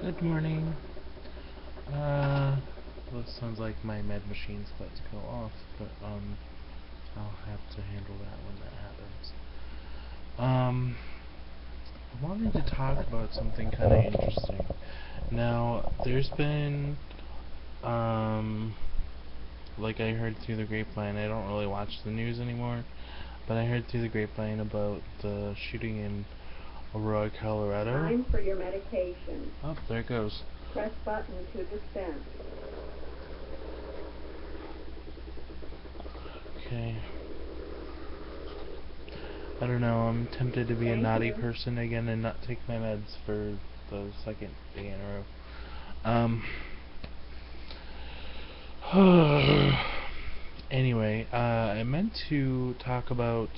Good morning. Well, it sounds like my med machine's about to go off, but I'll have to handle that when that happens. I wanted to talk about something kind of interesting. Now, there's been, um, like I heard through the grapevine. I don't really watch the news anymore, but I heard through the grapevine about the shooting in Aurora, Colorado. Time for your medication. Oh, there it goes. Press button to dispense. Okay. I don't know, I'm tempted to be a naughty person again and not take my meds for the second day in a row. Anyway, I meant to talk about,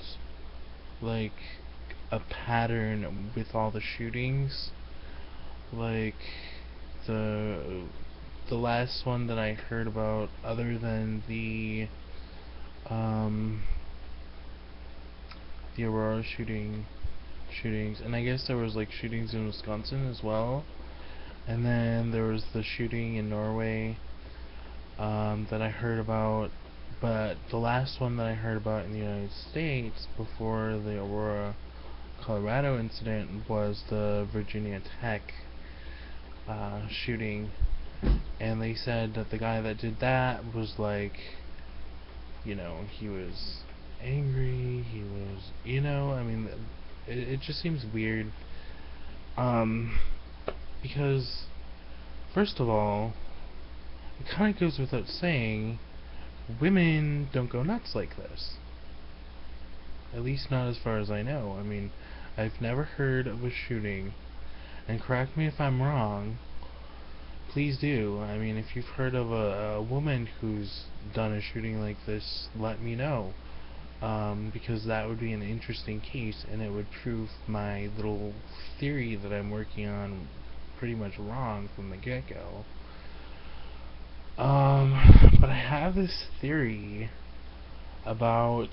like, a pattern with all the shootings. Like, the last one that I heard about, other than the Aurora shootings, and I guess there was like shootings in Wisconsin as well, and then there was the shooting in Norway that I heard about, but the last one that I heard about in the United States before the Aurora, Colorado incident was the Virginia Tech shooting, and they said that the guy that did that was like, he was angry, I mean, it just seems weird, because, first of all, it kind of goes without saying, women don't go nuts like this. At least not as far as I know. I mean, I've never heard of a shooting, and correct me if I'm wrong, please do. I mean, if you've heard of a woman who's done a shooting like this, let me know. Because that would be an interesting case, and it would prove my little theory that I'm working on pretty much wrong from the get-go. But I have this theory about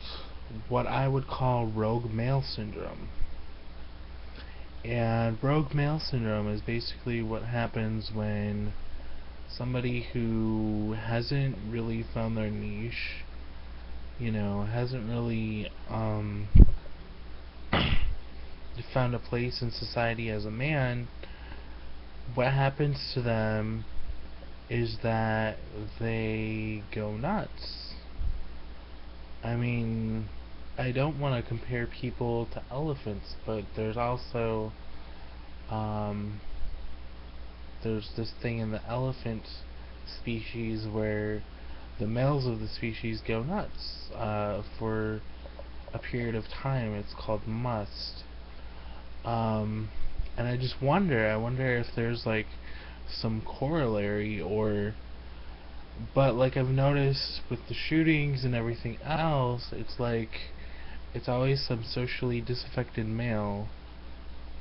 what I would call rogue male syndrome. And rogue male syndrome is basically what happens when somebody who hasn't really found their niche, hasn't really found a place in society as a man, what happens to them is that they go nuts. I mean, I don't want to compare people to elephants, but there's also there's this thing in the elephant species where the males of the species go nuts for a period of time. It's called must. And I wonder if there's like some corollary, but like I've noticed with the shootings and everything else, it's like it's always some socially disaffected male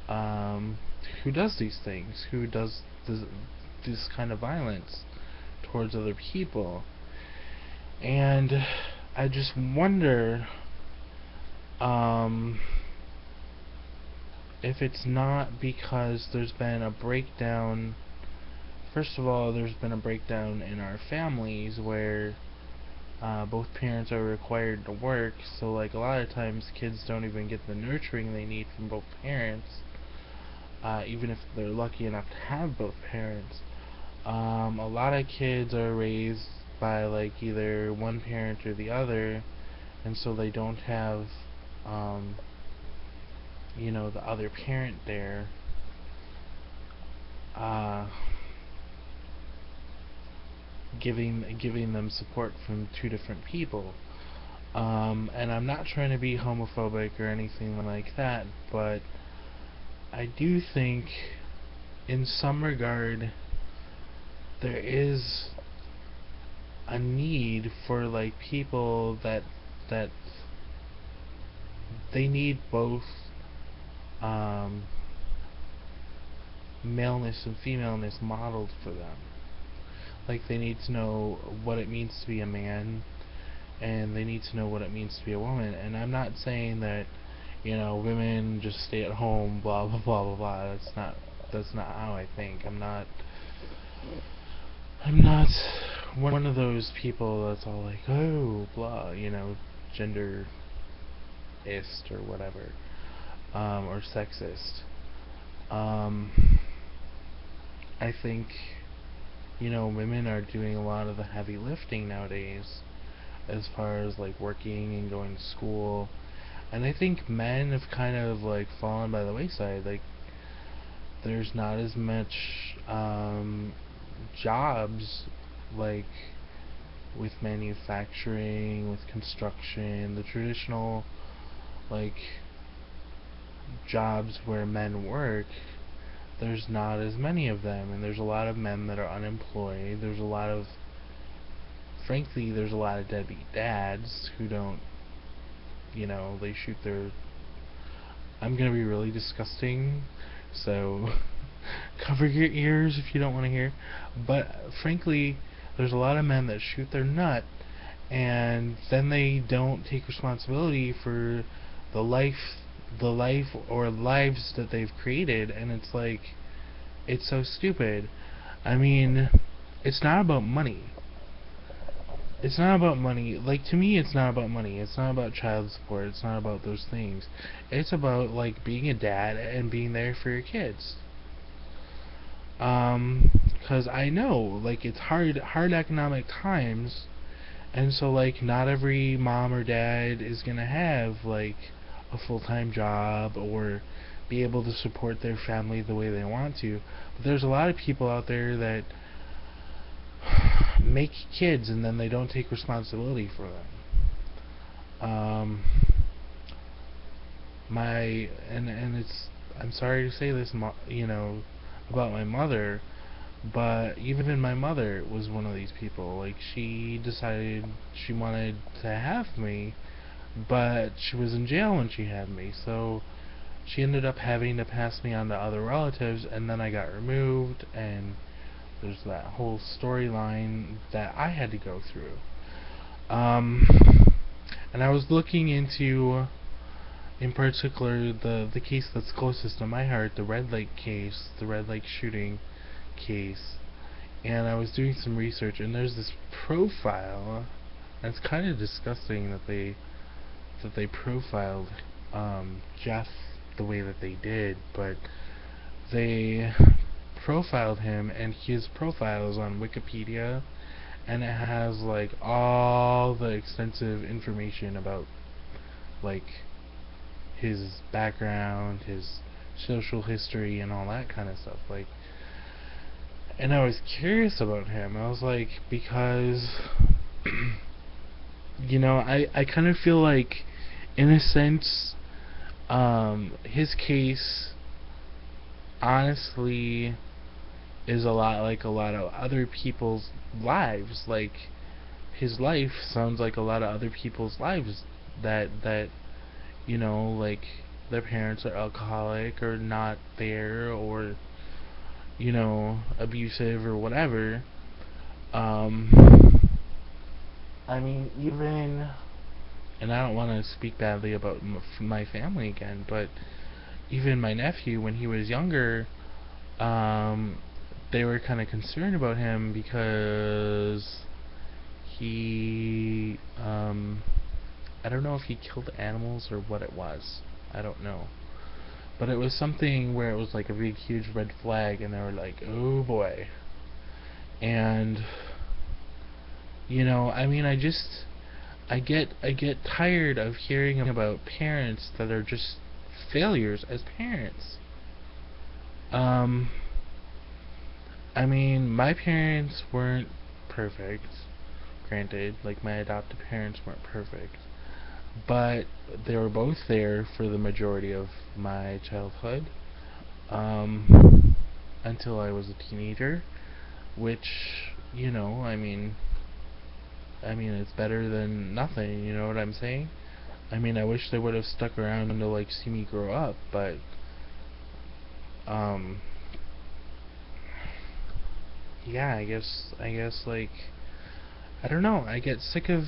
who does these things, who does this kind of violence towards other people. And I just wonder if it's not because there's been a breakdown. First of all, there's been a breakdown in our families where both parents are required to work, so like a lot of times kids don't even get the nurturing they need from both parents, even if they're lucky enough to have both parents. A lot of kids are raised by like either one parent or the other, and so they don't have the other parent there, uh, giving them support from two different people. And I'm not trying to be homophobic or anything like that, but I do think in some regard there is a need for like people that they need both maleness and femaleness modeled for them. Like they need to know what it means to be a man, and they need to know what it means to be a woman. And I'm not saying that women just stay at home, blah blah blah blah blah. that's not how I think. I'm not one of those people that's all like, oh, blah, genderist or whatever, or sexist. Um, I think, women are doing a lot of the heavy lifting nowadays as far as like working and going to school. And I think men have kind of like fallen by the wayside. Like there's not as much jobs like with manufacturing, with construction, the traditional like jobs where men work. There's not as many of them, and there's a lot of men that are unemployed. Frankly, there's a lot of deadbeat dads who don't, they shoot their. I'm gonna be really disgusting, so cover your ears if you don't want to hear. But frankly, there's a lot of men that shoot their nut, and then they don't take responsibility for the life or lives that they've created, and it's like, it's so stupid. I mean, it's not about money. It's not about money. Like, to me, it's not about money. It's not about child support. It's not about those things. It's about, like, being a dad and being there for your kids. 'Cause I know, like, it's hard economic times, and so, like, not every mom or dad is gonna have, like, a full-time job or be able to support their family the way they want to. But there's a lot of people out there that make kids and then they don't take responsibility for them. And it's, I'm sorry to say this, about my mother, but even my mother was one of these people. Like, she decided she wanted to have me, but she was in jail when she had me, so she ended up having to pass me on to other relatives, and then I got removed, and there's that whole storyline that I had to go through. And I was looking into, in particular, the case that's closest to my heart, the Red Lake case, the Red Lake shooting case, and I was doing some research, and there's this profile, and it's kind of disgusting that they profiled Jeff the way that they did, but they profiled him, and his profile is on Wikipedia, and it has like all the extensive information about like his background, his social history, and all that kind of stuff. Like, and I was curious about him. I was like, because I kind of feel like, in a sense, his case honestly is a lot like a lot of other people's lives. Like, his life sounds like a lot of other people's lives that like their parents are alcoholic or not there, or abusive or whatever. I mean, even, and I don't want to speak badly about my family again, but even my nephew, when he was younger, they were kind of concerned about him because he, I don't know if he killed animals or what it was. I don't know. But it was something where it was like a big, huge red flag, and they were like, oh boy. And, I mean, I get tired of hearing about parents that are just failures as parents. I mean, my parents weren't perfect, granted, like my adopted parents weren't perfect, but they were both there for the majority of my childhood, until I was a teenager, which, I mean, it's better than nothing, you know what I'm saying? I mean, I wish they would have stuck around to, like, see me grow up, but, yeah, I guess, like, I don't know, I get sick of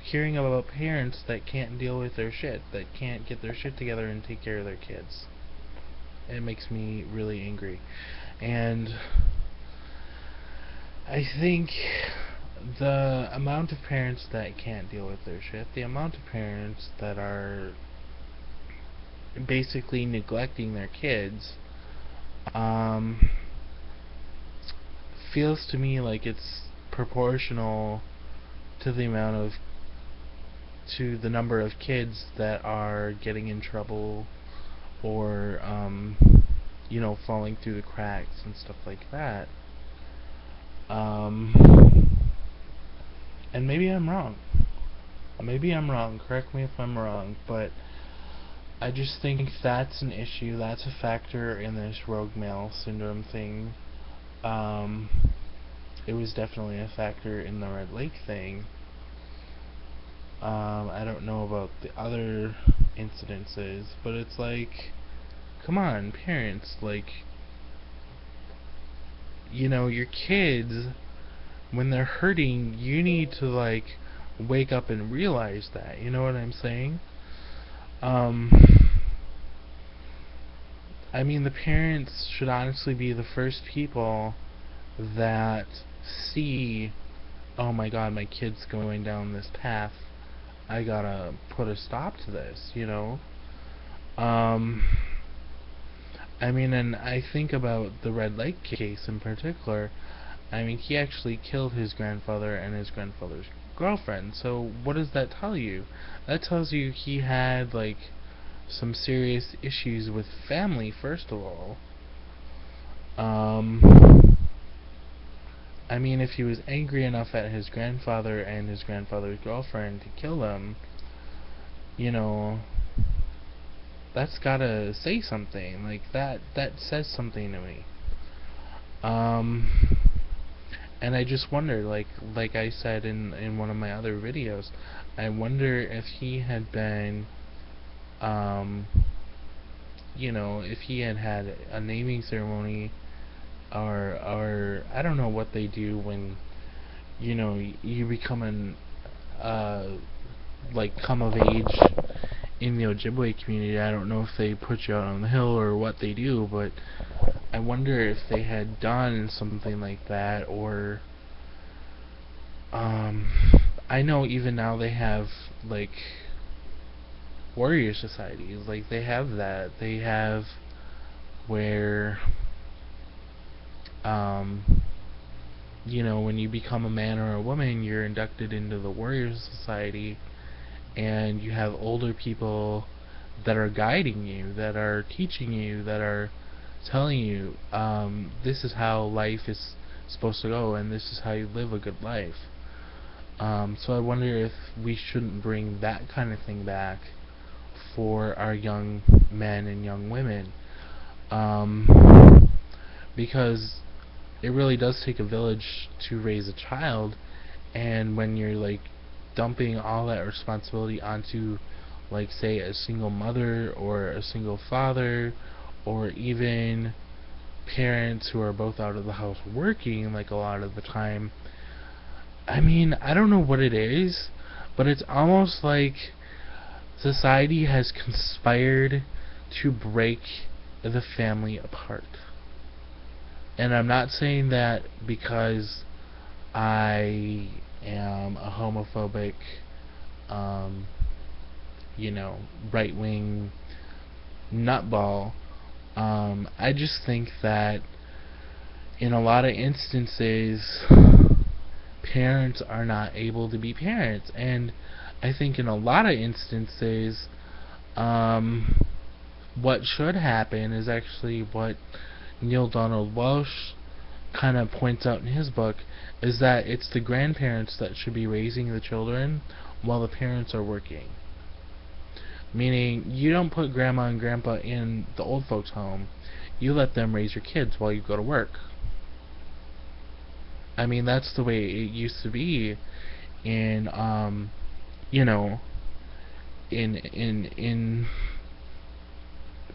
hearing about parents that can't deal with their shit, that can't get their shit together and take care of their kids. It makes me really angry. And I think the amount of parents that can't deal with their shit, the amount of parents that are basically neglecting their kids, um, feels to me like it's proportional to the number of kids that are getting in trouble or falling through the cracks and stuff like that. Um, and maybe I'm wrong. Maybe I'm wrong. Correct me if I'm wrong, but I just think that's an issue. That's a factor in this rogue male syndrome thing. Um, it was definitely a factor in the Red Lake thing. I don't know about the other incidences, but it's like, come on, parents, like, your kids, when they're hurting, you need to, like, wake up and realize that, you know what I'm saying? Um, I mean, the parents should honestly be the first people that see, oh my god, my kid's going down this path, I gotta put a stop to this. Um, I mean, and I think about the Red Lake case in particular. I mean, he actually killed his grandfather and his grandfather's girlfriend. So what does that tell you? That tells you he had, like, some serious issues with family, first of all. I mean, if he was angry enough at his grandfather and his grandfather's girlfriend to kill them, you know, that's gotta say something. Like, that says something to me. Um, and I just wonder, like I said in one of my other videos, I wonder if he had been, um, if he had had a naming ceremony, or I don't know what they do when, you become like, come of age in the Ojibwe community. I don't know if they put you out on the hill or what they do, but I wonder if they had done something like that, or I know even now they have, like, warrior societies. Like, they have that. They have where, when you become a man or a woman, you're inducted into the warrior society, and you have older people that are guiding you, that are teaching you, that are telling you, this is how life is supposed to go, and this is how you live a good life. So I wonder if we shouldn't bring that kind of thing back for our young men and young women. Because it really does take a village to raise a child, and when you're, like, dumping all that responsibility onto, like, say, a single mother or a single father, or even parents who are both out of the house working, like, a lot of the time, I mean, I don't know what it is, but it's almost like society has conspired to break the family apart. And I'm not saying that because I am a homophobic, um, right-wing nutball. I just think that in a lot of instances, parents are not able to be parents. And I think in a lot of instances, what should happen is actually what Neil Donald Walsh kind of points out in his book, is that it's the grandparents that should be raising the children while the parents are working. Meaning, you don't put grandma and grandpa in the old folks' home. You let them raise your kids while you go to work. I mean, that's the way it used to be in, in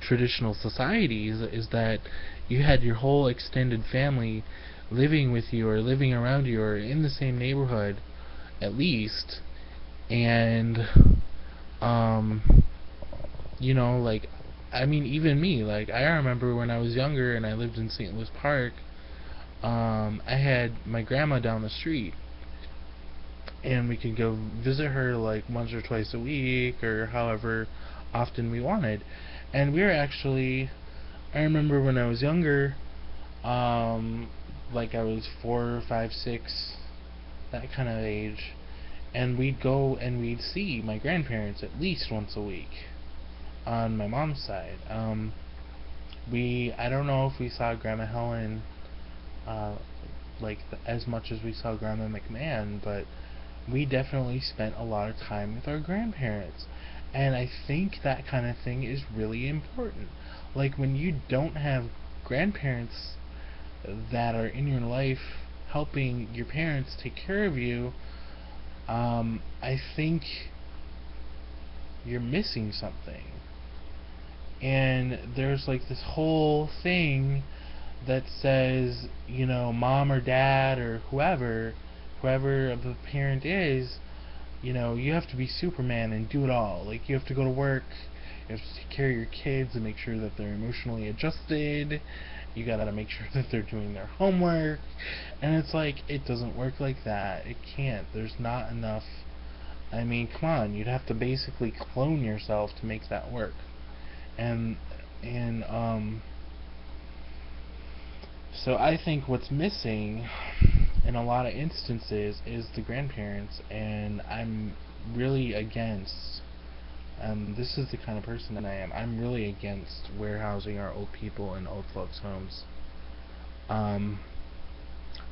traditional societies, is that you had your whole extended family living with you or living around you or in the same neighborhood, at least, and like, I mean, even me, like, I remember when I was younger and I lived in St. Louis Park, I had my grandma down the street, and we could go visit her like once or twice a week or however often we wanted. And we were actually, I remember when I was younger, um, like I was 4, 5, 6, that kind of age, and we'd go and we'd see my grandparents at least once a week on my mom's side. I don't know if we saw Grandma Helen uh, as much as we saw Grandma McMahon, but we definitely spent a lot of time with our grandparents. And I think that kind of thing is really important. Like when you don't have grandparents that are in your life helping your parents take care of you, I think you're missing something. And there's like this whole thing that says, mom or dad or whoever the parent is, you have to be Superman and do it all. Like, you have to go to work, you have to take care of your kids and make sure that they're emotionally adjusted, you gotta make sure that they're doing their homework, and it's like, it doesn't work like that. It can't. There's not enough. I mean, come on, you'd have to basically clone yourself to make that work. And, and, so I think what's missing in a lot of instances is the grandparents, and I'm really against, this is the kind of person that I am, I'm really against warehousing our old people in old folks' homes.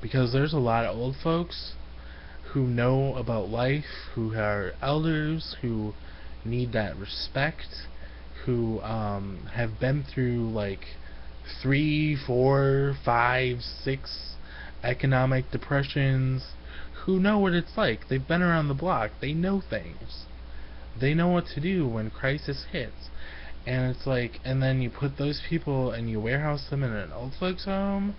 Because there's a lot of old folks who know about life, who are elders, who need that respect, who have been through like 3, 4, 5, 6 economic depressions, who know what it's like. They've been around the block. They know things. They know what to do when crisis hits. And it's like, and then you put those people and you warehouse them in an old folks home,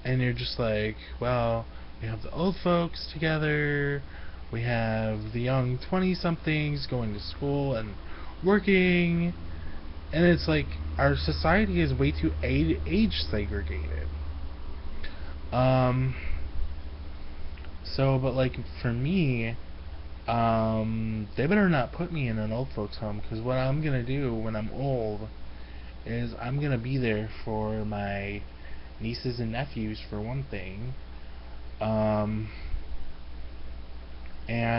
and you're just like, well, we have the old folks together, we have the young 20-somethings going to school and working, and it's like, our society is way too age segregated. But like, for me, they better not put me in an old folks home, because what I'm gonna do when I'm old is I'm gonna be there for my nieces and nephews, for one thing, and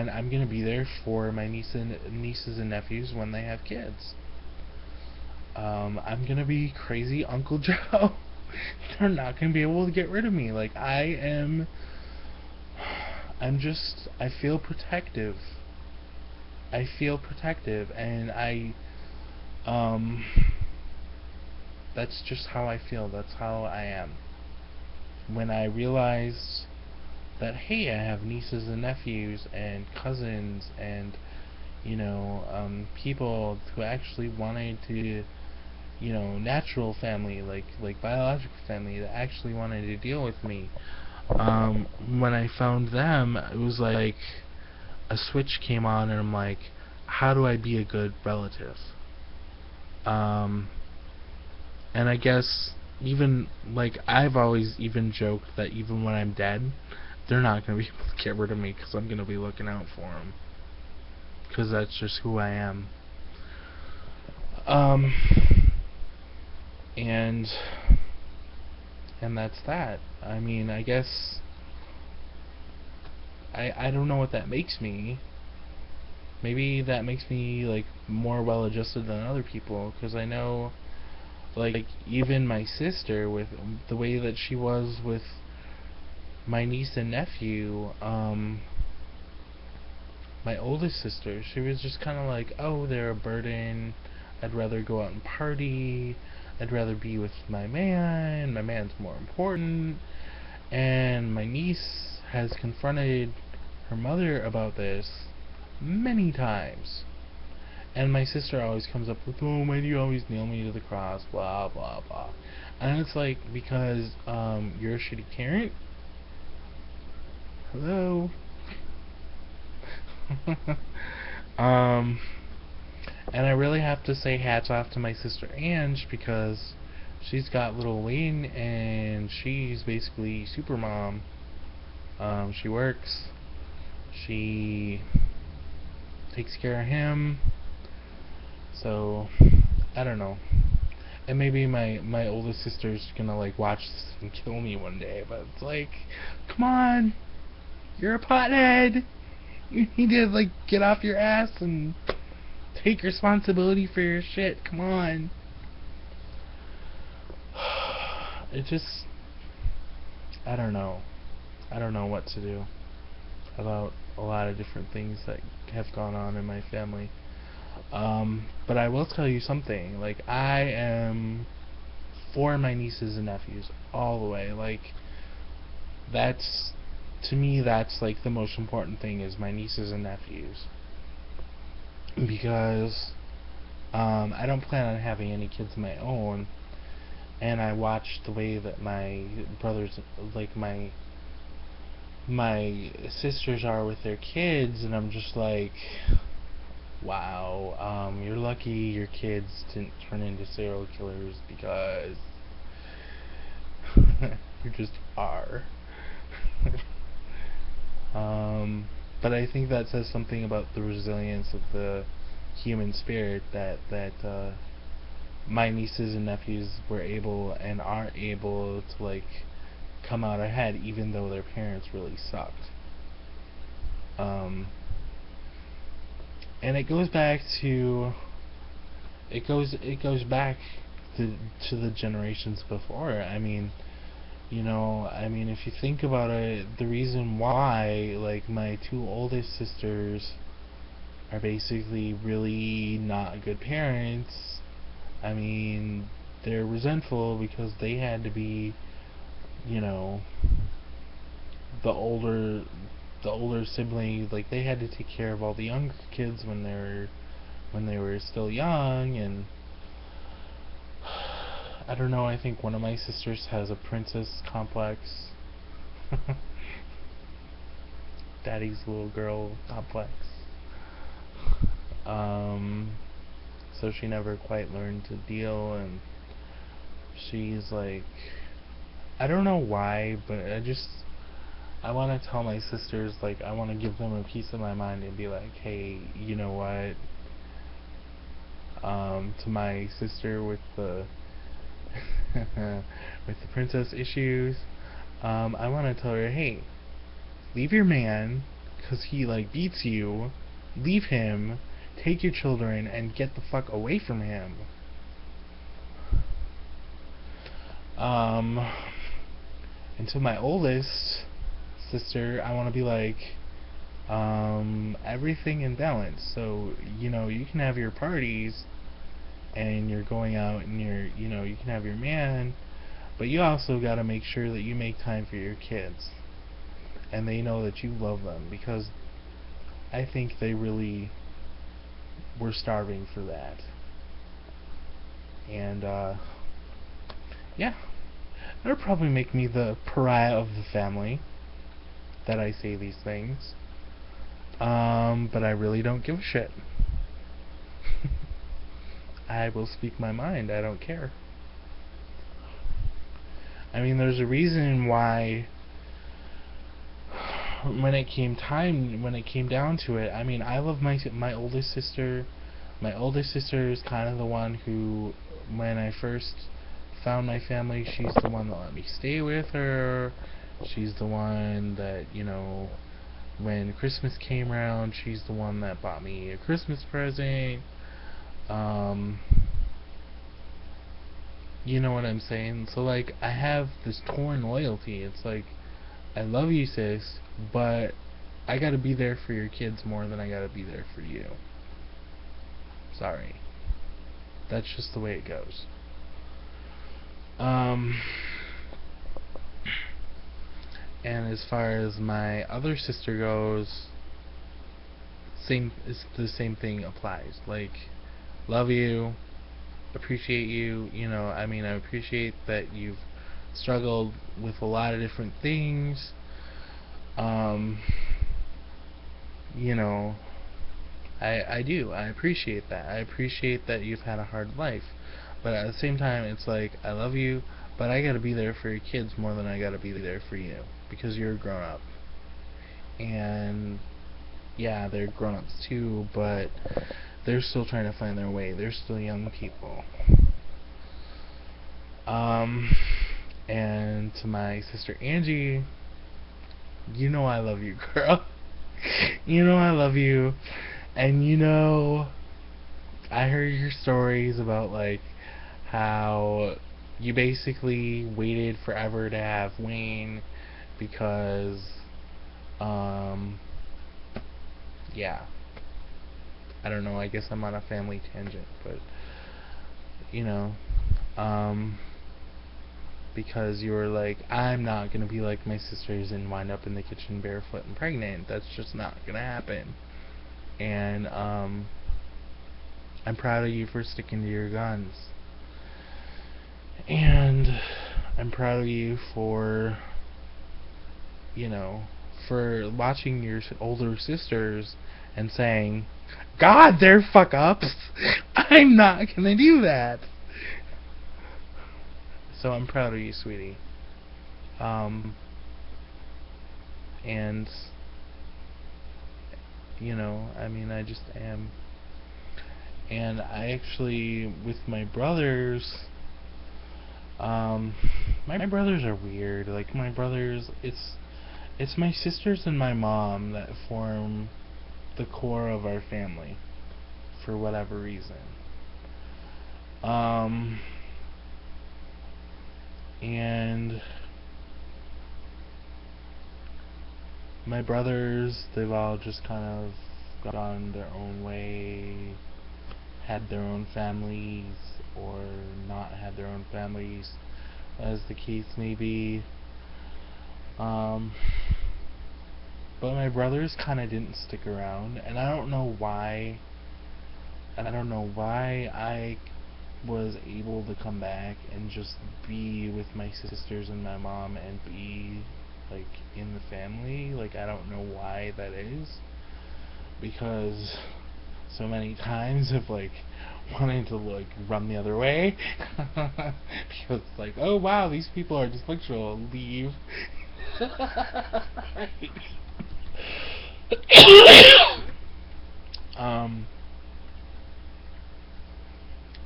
I'm gonna be there for my nieces and nephews when they have kids. I'm gonna be crazy Uncle Joe. They're not gonna be able to get rid of me. Like, I feel protective. I feel protective, and that's just how I feel. That's how I am. When I realized that, hey, I have nieces and nephews and cousins and, people who actually wanted to, natural family, like biological family, that actually wanted to deal with me. When I found them, it was like a switch came on, and I'm like, how do I be a good relative? And I guess, even, like, I've always even joked that even when I'm dead, they're not going to be able to get rid of me, because I'm going to be looking out for them. Because that's just who I am. And that's that. I mean, I guess I don't know what that makes me. Maybe that makes me like more well adjusted than other people, because I know, like, even my sister, with the way that she was with my niece and nephew, my oldest sister, she was just kind of like, oh, they're a burden, I'd rather go out and party, I'd rather be with my man's more important. And my niece has confronted her mother about this many times. And my sister always comes up with, oh, why do you always nail me to the cross, blah, blah, blah. And it's like, because, you're a shitty parent? Hello? And I really have to say hats off to my sister Ange, because she's got little Wayne and she's basically super mom. She works, she takes care of him, so I don't know. And maybe my oldest sister's gonna like watch this and kill me one day, but it's like, come on, you're a pothead. You need to like get off your ass and take responsibility for your shit. Come on. It just, I don't know. I don't know what to do about a lot of different things that have gone on in my family. But I will tell you something. Like, I am for my nieces and nephews all the way. Like, that's, to me, that's like the most important thing, is my nieces and nephews. Because I don't plan on having any kids of my own, and I watch the way that my brothers, like my sisters are with their kids, and I'm just like, wow, you're lucky your kids didn't turn into serial killers, because you just are. But I think that says something about the resilience of the human spirit, that my nieces and nephews were able and are able to like come out ahead, even though their parents really sucked. And it goes back to to the generations before. I mean, if you think about it, the reason why like my two oldest sisters are basically really not good parents, I mean, they're resentful because they had to be, you know, the older sibling. Like, they had to take care of all the younger kids when they were still young. And I don't know, I think one of my sisters has a princess complex. Daddy's little girl complex. So she never quite learned to deal, and she's like, I don't know why, but I want to tell my sisters, like, I want to give them a piece of my mind and be like, hey, you know what? To my sister with the with the princess issues, I want to tell her, hey, leave your man, cause he like beats you. Leave him. Take your children and get the fuck away from him. And to my oldest sister, I want to be like, everything in balance. So, you can have your parties and you're going out and you can have your man, but you also got to make sure that you make time for your kids and they know that you love them, because I think they really were starving for that. And yeah, that'll probably make me the pariah of the family that I say these things. But I really don't give a shit. I will speak my mind. I don't care. I mean, there's a reason why when it came down to it, I mean, I love my oldest sister. My oldest sister is kind of the one who, when I first found my family, she's the one that let me stay with her. She's the one that, when Christmas came around, she's the one that bought me a Christmas present. You know what I'm saying? So, like, I have this torn loyalty. It's like, I love you, sis, but I gotta be there for your kids more than I gotta be there for you. Sorry. That's just the way it goes. And as far as my other sister goes, the same thing applies. Like, love you, appreciate you. I mean, I appreciate that you've struggled with a lot of different things. You know, I do. I appreciate that. I appreciate that you've had a hard life. But at the same time, it's like, I love you, but I gotta be there for your kids more than I gotta be there for you. Because you're a grown up. And, yeah, they're grown ups too, but they're still trying to find their way. They're still young people. Um, and to my sister Angie, you know I love you, girl. You know I love you. And you know, I heard your stories about like how you basically waited forever to have Wayne because yeah. I don't know, I guess I'm on a family tangent, but you know, um because you were like, I'm not gonna be like my sisters and wind up in the kitchen barefoot and pregnant. That's just not gonna happen. And I'm proud of you for sticking to your guns. And I'm proud of you for, you know, for watching your older sisters and saying, God, they're fuck ups. I'm not gonna do that. So I'm proud of you, sweetie. And you know, I mean, I just am. And I actually, with my brothers, my brothers are weird. Like my brothers, it's my sisters and my mom that form the core of our family, for whatever reason. And my brothers, they've all just kind of gone their own way, had their own families, or not had their own families, as the case may be. But my brothers kind of didn't stick around, and I don't know why. I don't know why I was able to come back and just be with my sisters and my mom and be like in the family. Like, I don't know why that is, because so many times of like wanting to like run the other way because it's like, oh wow, these people are dysfunctional, leave. um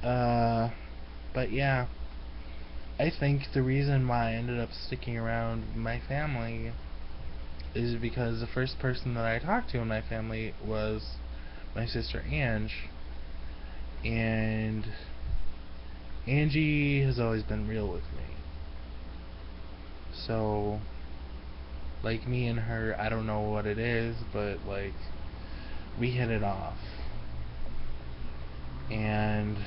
uh but yeah, I think the reason why I ended up sticking around with my family is because the first person that I talked to in my family was my sister Ange, and Angie has always been real with me. So, like, me and her, I don't know what it is, but like, we hit it off. And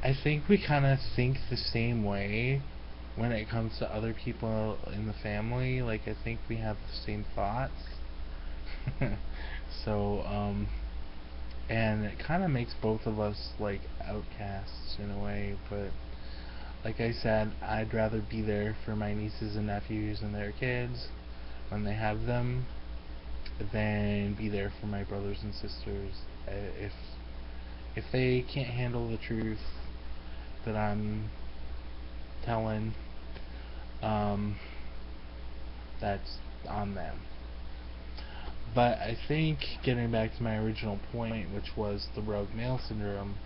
I think we kind of think the same way when it comes to other people in the family. Like, I think we have the same thoughts. So, and it kind of makes both of us like outcasts in a way, but like I said, I'd rather be there for my nieces and nephews and their kids when they have them than be there for my brothers and sisters. If they can't handle the truth that I'm telling, um, that's on them. But I think, getting back to my original point, which was the rogue male syndrome,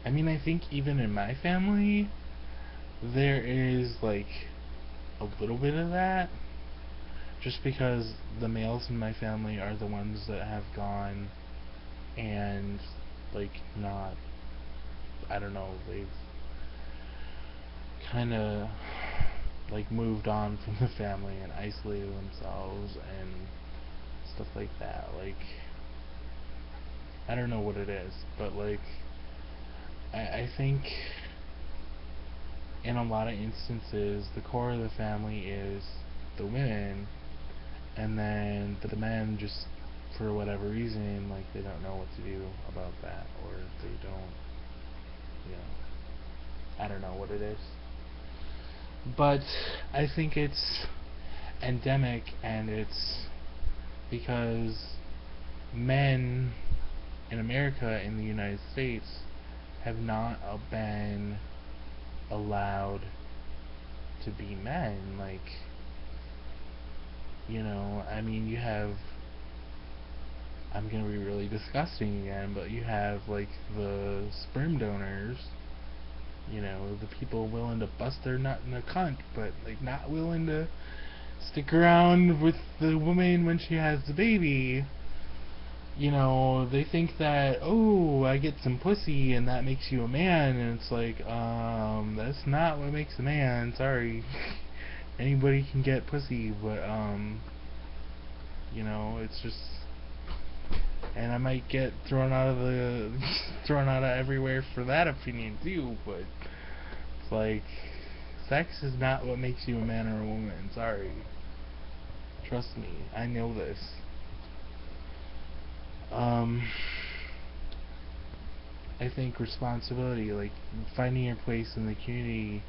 I mean, I think even in my family, there is like a little bit of that, just because the males in my family are the ones that have gone and like not, I don't know, they've kind of like moved on from the family and isolated themselves and stuff like that. Like, I don't know what it is, but like, I think in a lot of instances the core of the family is the women, and then the men just, for whatever reason, like, they don't know what to do about that, or they don't, you know, I don't know what it is. But I think it's endemic, and it's because men in America, in the United States, have not been allowed to be men. Like, I mean, you have, I'm gonna be really disgusting again, but you have, like, the sperm donors, the people willing to bust their nut in a cunt, but, like, not willing to stick around with the woman when she has the baby. They think that, oh, I get some pussy and that makes you a man, and it's like, that's not what makes a man, sorry. Anybody can get pussy, but, it's just, and I might get thrown out of everywhere for that opinion too, but it's like, sex is not what makes you a man or a woman, sorry. Trust me, I know this. I think responsibility, like finding your place in the community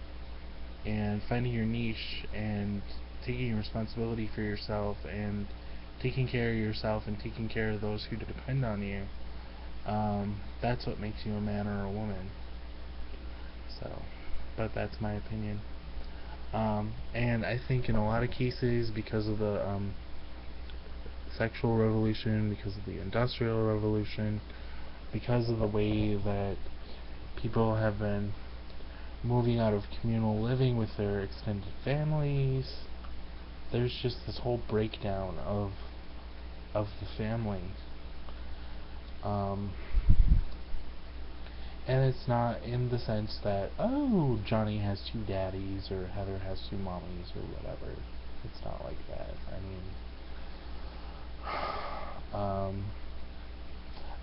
and finding your niche and taking responsibility for yourself and taking care of yourself and taking care of those who depend on you, that's what makes you a man or a woman. So, but that's my opinion. And I think in a lot of cases, because of the sexual revolution, because of the industrial revolution, because of the way that people have been moving out of communal living with their extended families, there's just this whole breakdown of the family. And it's not in the sense that, oh, Johnny has two daddies or Heather has two mommies or whatever. It's not like that.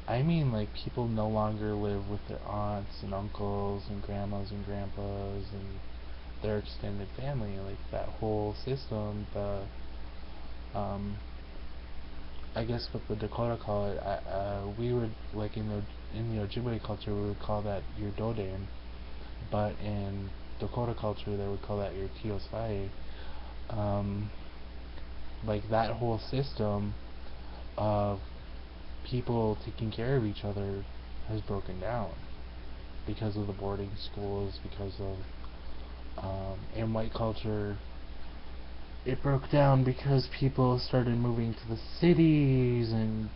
I mean like people no longer live with their aunts and uncles and grandmas and grandpas and their extended family. Like that whole system, I guess what the Dakota call it, we would, like in the Ojibwe culture, we would call that your dodan, but in Dakota culture they would call that your tiosai. Like that whole system of people taking care of each other has broken down because of the boarding schools, because of in white culture it broke down because people started moving to the cities and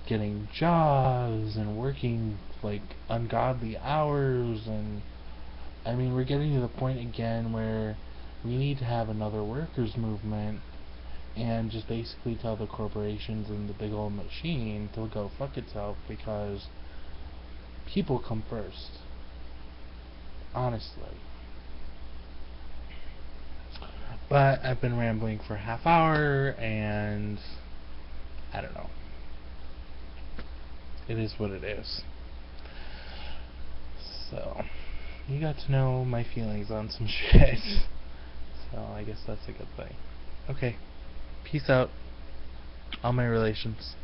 getting jobs and working like ungodly hours, and I mean we're getting to the point again where we need to have another workers movement and just basically tell the corporations and the big old machine to go fuck itself, because people come first, honestly. But I've been rambling for a half hour, and I don't know. It is what it is. So, you got to know my feelings on some shit. So, I guess that's a good thing. Okay. Peace out. All my relations.